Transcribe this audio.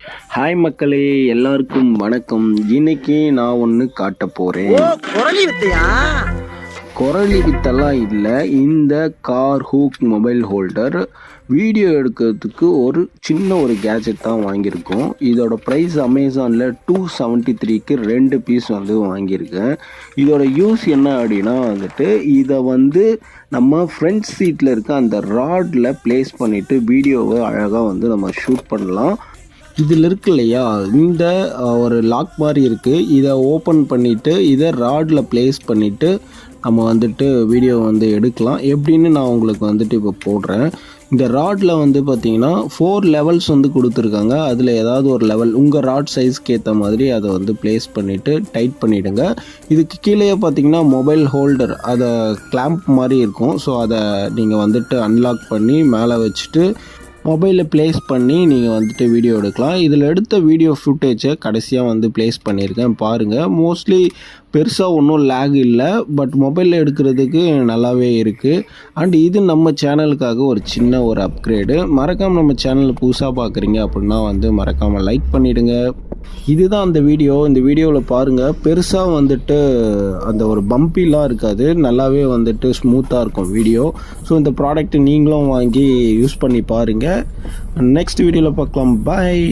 Hi மக்களே, எல்லாருக்கும் வணக்கம். இன்னைக்கு நான் ஒன்று காட்ட போகிறேன். குரலி வித்தையா? குரலி வித்தெல்லாம் இல்லை. இந்த car hook mobile holder video எடுக்கிறதுக்கு ஒரு சின்ன ஒரு கேஜெட் தான் வாங்கியிருக்கோம். இதோட ப்ரைஸ் அமேசானில் 273க்கு 2 பீஸ் வந்து வாங்கியிருக்கேன். இதோட யூஸ் என்ன அப்படின்னா வந்துட்டு இதை வந்து நம்ம ஃப்ரண்ட் சீட்டில் இருக்க அந்த ராடில் ப்ளேஸ் பண்ணிவிட்டு வீடியோவை அழகாக வந்து நம்ம ஷூட் பண்ணலாம். இதில் இருக்கு இல்லையா, இந்த ஒரு லாக் மாதிரி இருக்குது. இதை ஓப்பன் பண்ணிவிட்டு இதை ராடில் ப்ளேஸ் பண்ணிவிட்டு நம்ம வந்துட்டு வீடியோ வந்து எடுக்கலாம். எப்படின்னு நான் உங்களுக்கு வந்துட்டு இப்போ போடுறேன். இந்த ராடில் வந்து பார்த்திங்கன்னா 4 லெவல்ஸ் வந்து கொடுத்துருக்காங்க. அதில் ஏதாவது ஒரு லெவல் உங்கள் ராட் சைஸ்க்கு ஏற்ற மாதிரி அதை வந்து ப்ளேஸ் பண்ணிவிட்டு டைட் பண்ணிவிடுங்க. இதுக்கு கீழே பார்த்திங்கன்னா மொபைல் ஹோல்டர் அதை கிளாம்ப் மாதிரி இருக்கும். ஸோ அதை நீங்கள் வந்துட்டு அன்லாக் பண்ணி மேலே வச்சுட்டு மொபைலில் ப்ளேஸ் பண்ணி நீங்கள் வந்துட்டு வீடியோ எடுக்கலாம். இதில் எடுத்த வீடியோ ஃபுட்டேஜை கடைசியாக வந்து ப்ளேஸ் பண்ணியிருக்கேன் பாருங்கள். மோஸ்ட்லி பெருசாக ஒன்றும் லேக் இல்லை, பட் மொபைலில் எடுக்கிறதுக்கு நல்லாவே இருக்குது. அண்ட் இது நம்ம சேனலுக்காக ஒரு சின்ன ஒரு அப்கிரேடு. மறக்காமல் நம்ம சேனலில் புதுசாக பார்க்குறீங்க அப்படின்னா வந்து மறக்காமல் லைக் பண்ணிவிடுங்க. இதுதான் அந்த வீடியோ. இந்த வீடியோவில் பாருங்கள், பெருசாக வந்துட்டு அந்த ஒரு பம்பிலாம் இருக்காது, நல்லாவே வந்துட்டு ஸ்மூத்தாக இருக்கும் வீடியோ. ஸோ இந்த ப்ராடக்ட் நீங்களும் வாங்கி யூஸ் பண்ணி பாருங்கள். நெக்ஸ்ட் வீடியோவில் பார்க்கலாம். பாய்.